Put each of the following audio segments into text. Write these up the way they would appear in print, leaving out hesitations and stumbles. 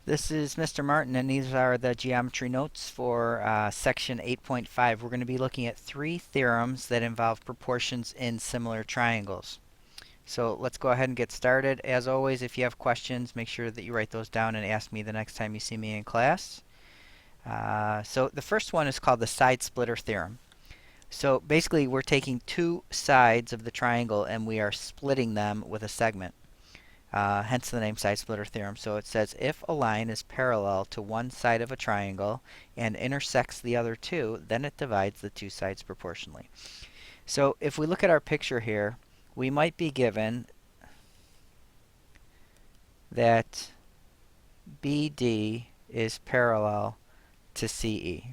This is Mr. Martin, and these are the geometry notes for section 8.5. We're going to be looking at three theorems that involve proportions in similar triangles. So let's go ahead and get started. As always, if you have questions, make sure that you write those down and ask me the next time you see me in class. So the first one is called the side splitter theorem. So basically, we're taking two sides of the triangle and we are splitting them with a segment. Hence the name side splitter theorem. So it says if a line is parallel to one side of a triangle and intersects the other two, then it divides the two sides proportionally. So if we look at our picture here, we might be given that BD is parallel to CE.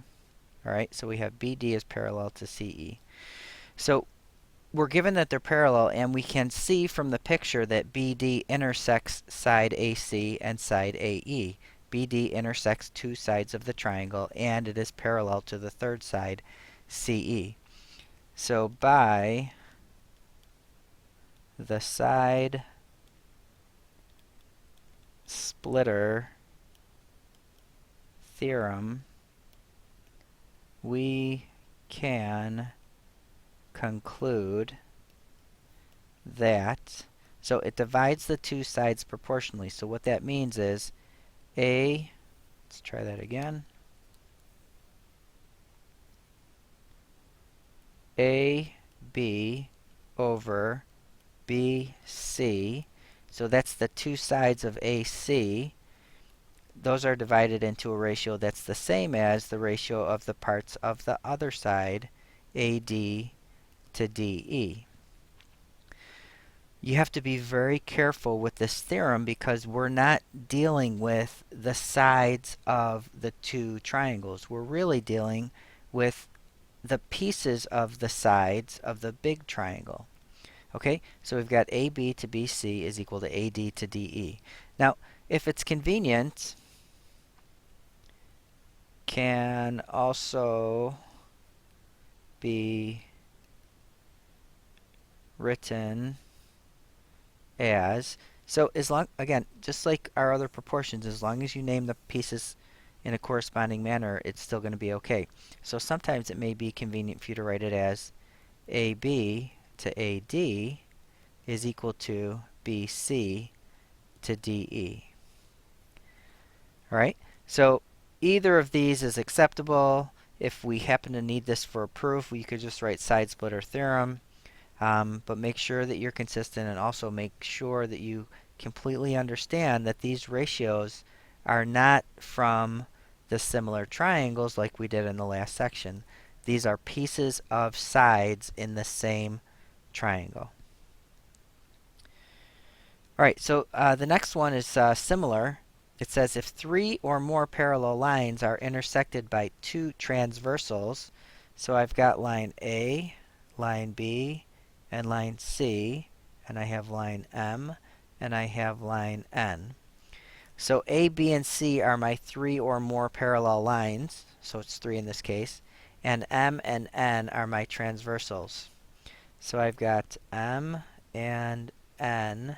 All right, so we have BD is parallel to CE. So we're given that they're parallel, and we can see from the picture that BD intersects side AC and side AE. BD intersects two sides of the triangle, and it is parallel to the third side, CE. So by the side splitter theorem, we can conclude that, so it divides the two sides proportionally. So what that means is let's try that again. AB over BC. So that's the two sides of AC. Those are divided into a ratio that's the same as the ratio of the parts of the other side, AD to DE. You have to be very careful with this theorem because we're not dealing with the sides of the two triangles. We're really dealing with the pieces of the sides of the big triangle. Okay, so we've got AB to BC is equal to AD to DE. Now, if it's convenient, can also be written as, so as long, again, just like our other proportions, as long as you name the pieces in a corresponding manner, it's still going to be okay. So sometimes it may be convenient for you to write it as AB to AD is equal to BC to DE. All right, so either of these is acceptable. If we happen to need this for a proof, we could just write side splitter theorem. But make sure that you're consistent, and also make sure that you completely understand that these ratios are not from the similar triangles like we did in the last section. These are pieces of sides in the same triangle. All right, so the next one is similar. It says if three or more parallel lines are intersected by two transversals, so I've got line A, line B, and line C, and I have line M, and I have line N. So A, B, and C are my three or more parallel lines, so it's three in this case, and M and N are my transversals. So I've got M and N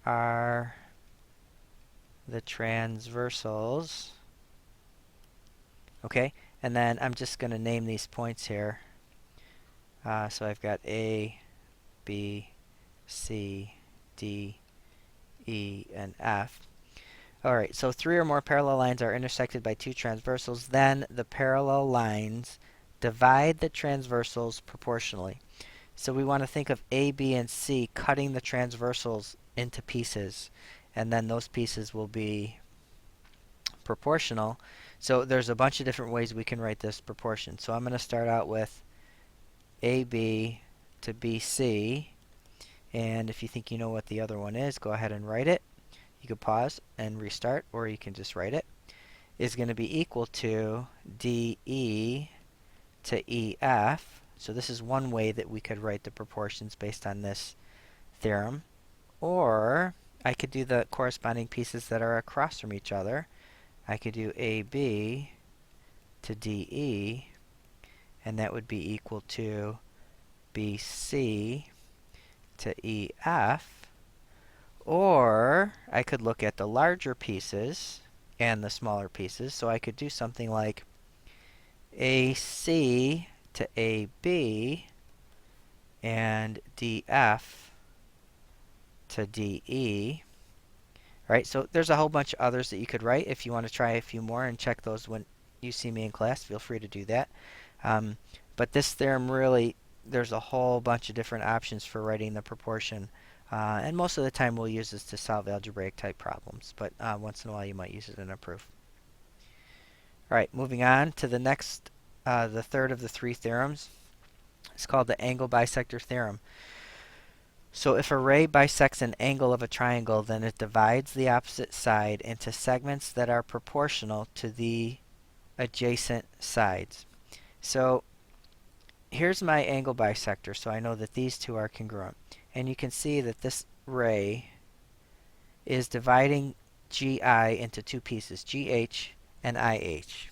are the transversals. Okay, and then I'm just going to name these points here. So I've got A, B, C, D, E, and F. Alright, so three or more parallel lines are intersected by two transversals. Then the parallel lines divide the transversals proportionally. So we want to think of A, B, and C cutting the transversals into pieces. And then those pieces will be proportional. So there's a bunch of different ways we can write this proportion. So I'm going to start out with AB to BC. And if you think you know what the other one is, go ahead and write it. You could pause and restart, or you can just write it. Is going to be equal to DE to EF. So this is one way that we could write the proportions based on this theorem. Or I could do the corresponding pieces that are across from each other. I could do AB to DE, and that would be equal to BC to EF. Or I could look at the larger pieces and the smaller pieces. So I could do something like AC to AB and DF to DE. Right, so there's a whole bunch of others that you could write. If you want to try a few more and check those when you see me in class, feel free to do that. But this theorem really, there's a whole bunch of different options for writing the proportion. And most of the time we'll use this to solve algebraic type problems. But once in a while you might use it in a proof. All right, moving on to the next, the third of the three theorems. It's called the angle bisector theorem. So if a ray bisects an angle of a triangle, then it divides the opposite side into segments that are proportional to the adjacent sides. So here's my angle bisector, so I know that these two are congruent. And you can see that this ray is dividing GI into two pieces, GH and IH.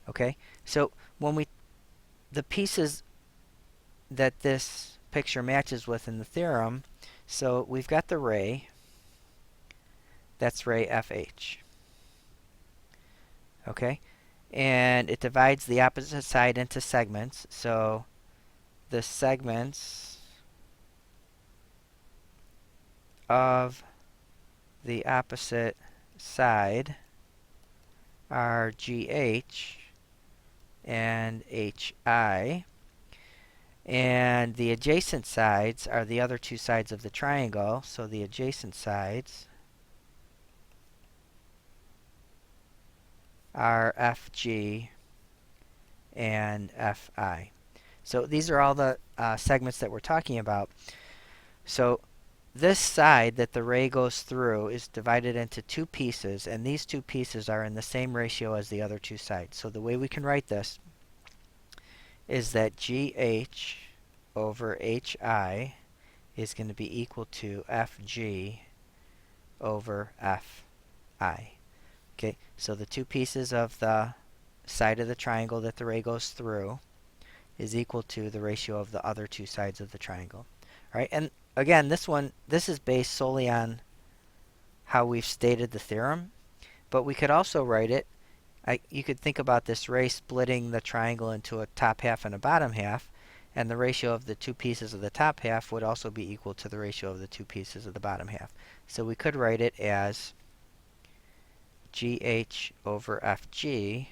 Okay, so when the pieces that this picture matches with in the theorem, so we've got the ray, that's ray FH. Okay, and it divides the opposite side into segments, so the segments of the opposite side are GH and HI, and the adjacent sides are the other two sides of the triangle, so the adjacent sides are FG and FI. So these are all the segments that we're talking about. So this side that the ray goes through is divided into two pieces, and these two pieces are in the same ratio as the other two sides. So the way we can write this is that GH over HI is going to be equal to FG over FI. Okay, so the two pieces of the side of the triangle that the ray goes through is equal to the ratio of the other two sides of the triangle. All right, and again, this is based solely on how we've stated the theorem, but we could also write it, you could think about this ray splitting the triangle into a top half and a bottom half, and the ratio of the two pieces of the top half would also be equal to the ratio of the two pieces of the bottom half. So we could write it as GH over FG,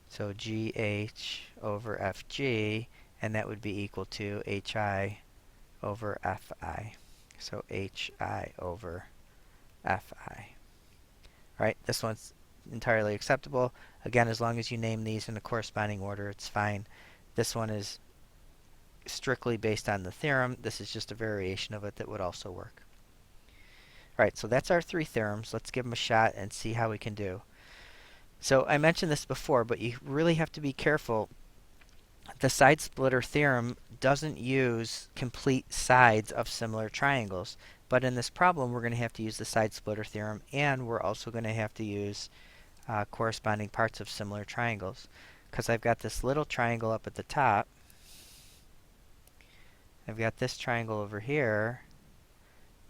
so GH over FG, and that would be equal to HI over FI. So HI over FI. Alright, this one's entirely acceptable. Again, as long as you name these in the corresponding order, it's fine. This one is strictly based on the theorem. This is just a variation of it that would also work. Alright, so that's our three theorems. Let's give them a shot and see how we can do. So I mentioned this before, but you really have to be careful. The side splitter theorem doesn't use complete sides of similar triangles. But in this problem, we're going to have to use the side splitter theorem, and we're also going to have to use corresponding parts of similar triangles. Because I've got this little triangle up at the top. I've got this triangle over here.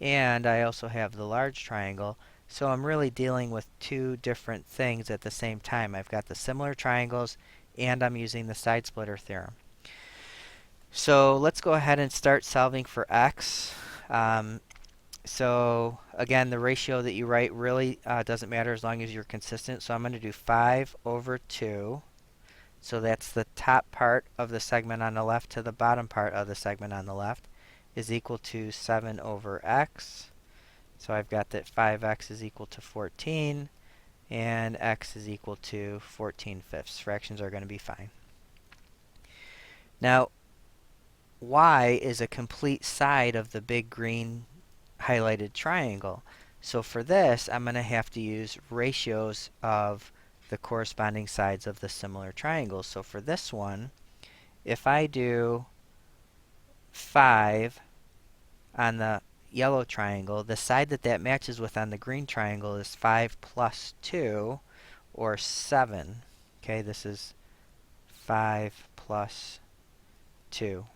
And I also have the large triangle. So I'm really dealing with two different things at the same time. I've got the similar triangles, and I'm using the side splitter theorem. So let's go ahead and start solving for x. So again, the ratio that you write really doesn't matter as long as you're consistent. So I'm going to do 5 over 2. So that's the top part of the segment on the left to the bottom part of the segment on the left is equal to 7 over x. So I've got that 5x is equal to 14, and x is equal to 14/5. Fractions are going to be fine. Now, y is a complete side of the big green highlighted triangle. So for this, I'm going to have to use ratios of the corresponding sides of the similar triangles. So for this one, if I do 5 on the yellow triangle, the side that matches with on the green triangle is 5 plus 2, or 7. Okay, this is 5 plus 2.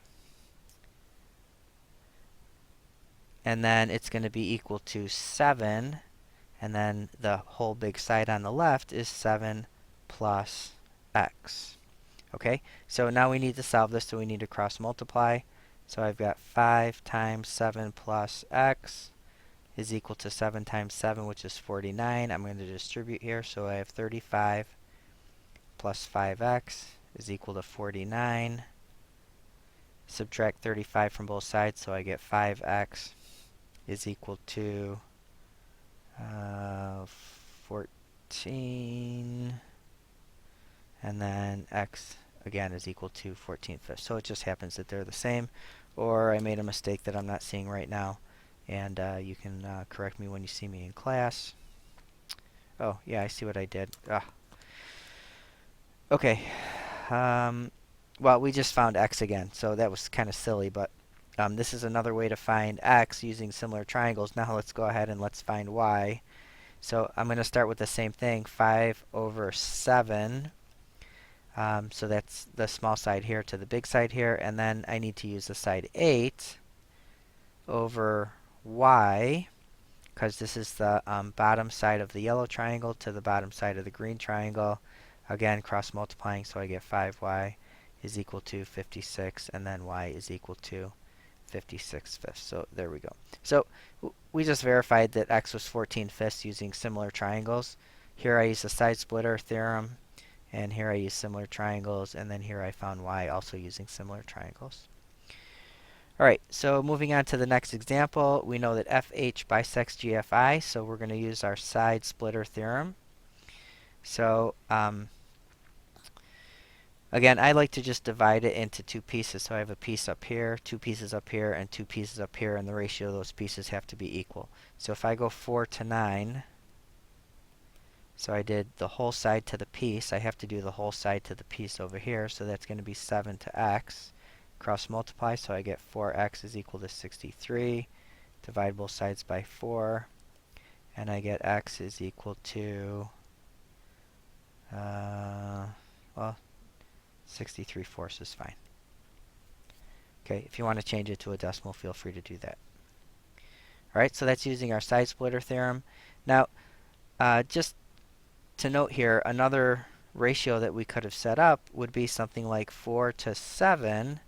and then it's going to be equal to 7, and then the whole big side on the left is 7 plus x. Okay, so now we need to solve this, so we need to cross multiply. So I've got 5 times 7 plus x is equal to 7 times 7, which is 49. I'm going to distribute here, so I have 35 plus 5x is equal to 49. Subtract 35 from both sides, so I get 5x is equal to 14, and then x again is equal to 14/5. So it just happens that they're the same, or I made a mistake that I'm not seeing right now, and you can correct me when you see me in class. Oh, yeah, I see what I did. Okay. Well, we just found x again, so that was kind of silly, but this is another way to find x using similar triangles. Now let's go ahead and let's find y. So I'm going to start with the same thing, 5 over 7. So that's the small side here to the big side here, and then I need to use the side 8 over y, because this is the bottom side of the yellow triangle to the bottom side of the green triangle. Again, cross multiplying, so I get 5y is equal to 56, and then y is equal to 56/5. So there we go. So we just verified that x was 14/5 using similar triangles. Here I use the side splitter theorem, and here I use similar triangles, and then here I found y also using similar triangles. Alright, so moving on to the next example, we know that FH bisects GFI, so we're going to use our side splitter theorem. So again, I like to just divide it into two pieces. So I have a piece up here, two pieces up here, and two pieces up here, and the ratio of those pieces have to be equal. So if I go 4 to 9, so I did the whole side to the piece, I have to do the whole side to the piece over here, so that's going to be 7 to x. Cross multiply, so I get 4x is equal to 63. Divide both sides by 4, and I get x is equal to, well, 63/4 is fine. Okay, if you want to change it to a decimal, feel free to do that. Alright, so that's using our side splitter theorem. Now, just to note here, another ratio that we could have set up would be something like 4 to 7,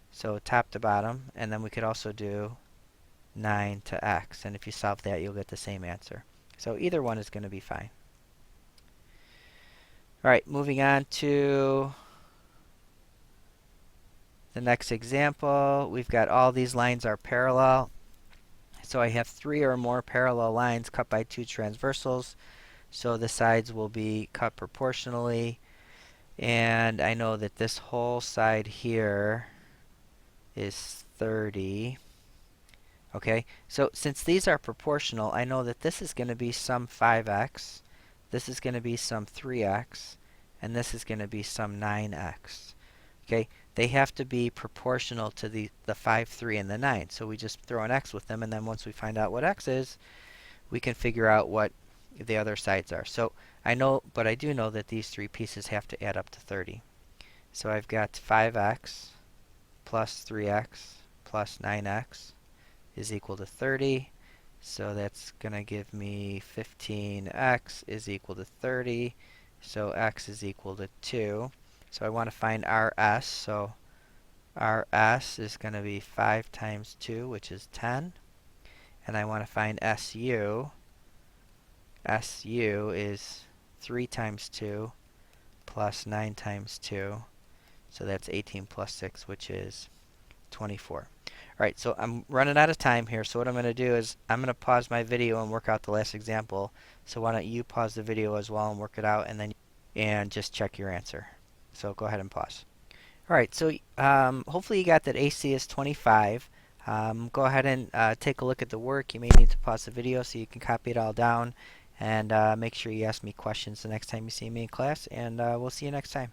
so top to bottom, and then we could also do 9 to x, and if you solve that, you'll get the same answer. So either one is going to be fine. Alright, moving on to the next example. We've got all these lines are parallel. So I have 3 or more parallel lines cut by 2 transversals. So the sides will be cut proportionally. And I know that this whole side here is 30. Okay, so since these are proportional, I know that this is going to be some 5x, this is going to be some 3x, and this is going to be some 9x. Okay, they have to be proportional to the 5, 3, and the 9. So we just throw an x with them, and then once we find out what x is, we can figure out what the other sides are. So I know, but I do know that these 3 pieces have to add up to 30. So I've got 5x plus 3x plus 9x is equal to 30. So that's going to give me 15x is equal to 30. So x is equal to 2. So I want to find Rs. So Rs is going to be 5 times 2, which is 10. And I want to find Su. Su is 3 times 2 plus 9 times 2. So that's 18 plus 6, which is 24. Alright, so I'm running out of time here, so what I'm going to do is I'm going to pause my video and work out the last example. So why don't you pause the video as well and work it out, and just check your answer. So go ahead and pause. Alright, so hopefully you got that AC is 25. Go ahead and take a look at the work. You may need to pause the video so you can copy it all down, and make sure you ask me questions the next time you see me in class, and we'll see you next time.